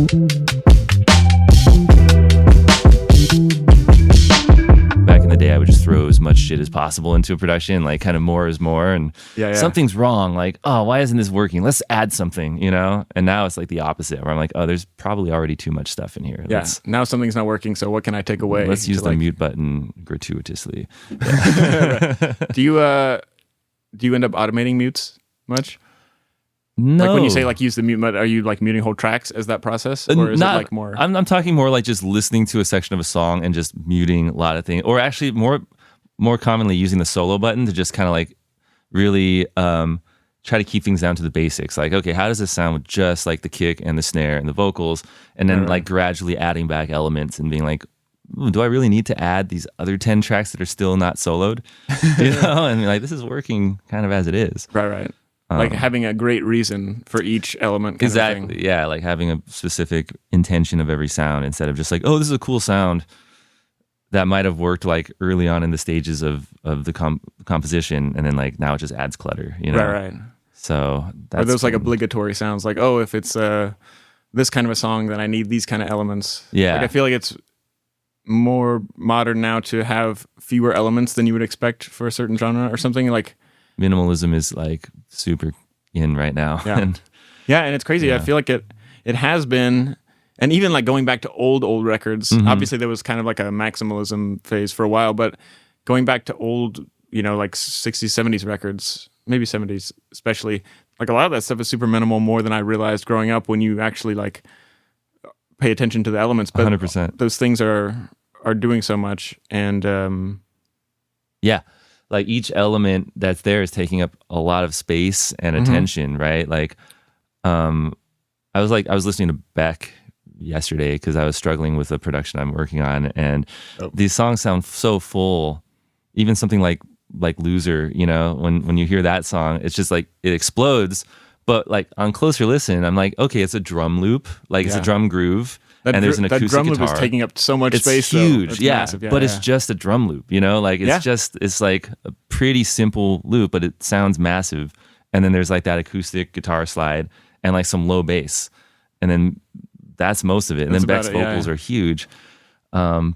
Back in the day, I would just throw as much shit as possible into a production, like kind of more is more, and something's wrong. Like, oh, why isn't this working? Let's add something, you know? And now it's like the opposite, where I'm like, oh, there's probably already too much stuff in here. Yeah, now something's not working, so what can I take away? Let's use the mute button gratuitously. Do you end up automating mutes much? No. Like when you say like use the mute button, are you like muting whole tracks as that process, or is it like more? I'm talking more like just listening to a section of a song and just muting a lot of things, or actually more commonly using the solo button to just kind of like really try to keep things down to the basics. Like, okay, how does this sound with just like the kick and the snare and the vocals, and then like gradually adding back elements and being like, do I really need to add these other 10 tracks that are still not soloed? You know, and like this is working kind of as it is. Right. Like having a great reason for each element. Exactly. Yeah. Like having a specific intention of every sound instead of just like, oh, this is a cool sound that might have worked like early on in the stages of the composition. And then like now it just adds clutter, you know? Right. So that's are those like obligatory sounds like, oh, if it's this kind of a song, then I need these kind of elements. Yeah. Like I feel like it's more modern now to have fewer elements than you would expect for a certain genre or something. Like minimalism is like super in right now. Yeah, and it's crazy. Yeah. I feel like it has been, and even like going back to old records, obviously there was kind of like a maximalism phase for a while, but going back to old, you know, like 60s, 70s records, maybe 70s especially, like a lot of that stuff is super minimal, more than I realized growing up when you actually like pay attention to the elements. But 100%. Those things are doing so much. And yeah. Like each element that's there is taking up a lot of space and attention, right? Like, I was listening to Beck yesterday because I was struggling with a production I'm working on, and these songs sound so full. Even something like Loser, you know, when you hear that song, it's just like it explodes. But like on closer listen, I'm like, okay, it's a drum loop, like it's a drum groove. And there's an acoustic drum guitar. Loop is taking up so much space. It's huge, it's massive, but it's just a drum loop, you know? Like it's like a pretty simple loop, but it sounds massive. And then there's like that acoustic guitar slide and like some low bass. And then that's most of it. And then Beck's vocals are huge. But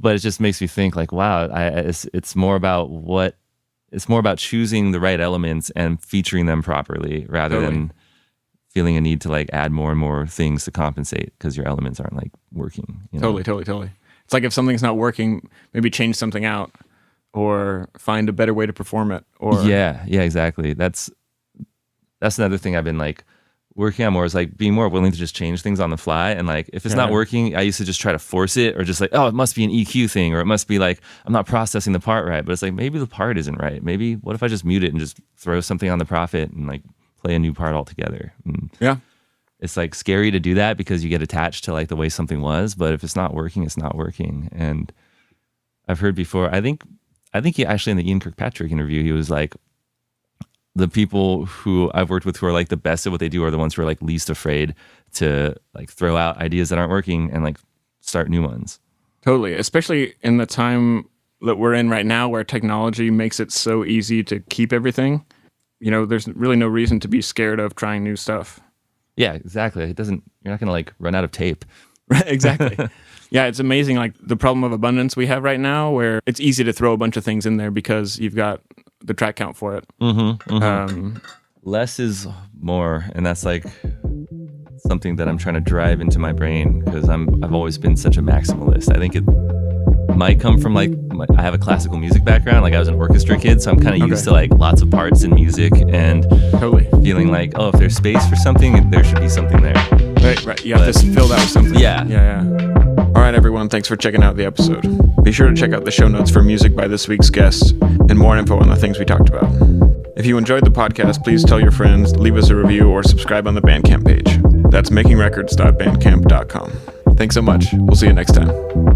it just makes me think like, wow, it's more about choosing the right elements and featuring them properly rather than feeling a need to like add more and more things to compensate because your elements aren't like working. You know? Totally. It's like if something's not working, maybe change something out or find a better way to perform it. Or yeah, exactly. That's another thing I've been like working on more, is like being more willing to just change things on the fly. And like if it's not working, I used to just try to force it, or just like, oh, it must be an EQ thing, or it must be like I'm not processing the part right. But it's like maybe the part isn't right. Maybe what if I just mute it and just throw something on the Prophet and like play a new part altogether. And it's like scary to do that because you get attached to like the way something was, but if it's not working, it's not working. And I've heard before, I think he actually, in the Ian Kirkpatrick interview, he was like, the people who I've worked with who are like the best at what they do are the ones who are like least afraid to like throw out ideas that aren't working and like start new ones. Totally, especially in the time that we're in right now where technology makes it so easy to keep everything. You know, there's really no reason to be scared of trying new stuff. Yeah, exactly. You're not going to like run out of tape. Right, exactly. Yeah, it's amazing, like the problem of abundance we have right now, where it's easy to throw a bunch of things in there because you've got the track count for it. Less is more, and that's like something that I'm trying to drive into my brain because I've always been such a maximalist. I think it might come from like I have a classical music background. Like I was an orchestra kid, so I'm kind of used to like lots of parts in music and feeling like, oh, if there's space for something, there should be something there. Right. You have to fill that with something. Yeah. All right, everyone. Thanks for checking out the episode. Be sure to check out the show notes for music by this week's guest and more info on the things we talked about. If you enjoyed the podcast, please tell your friends, leave us a review, or subscribe on the Bandcamp page. That's makingrecords.bandcamp.com. Thanks so much. We'll see you next time.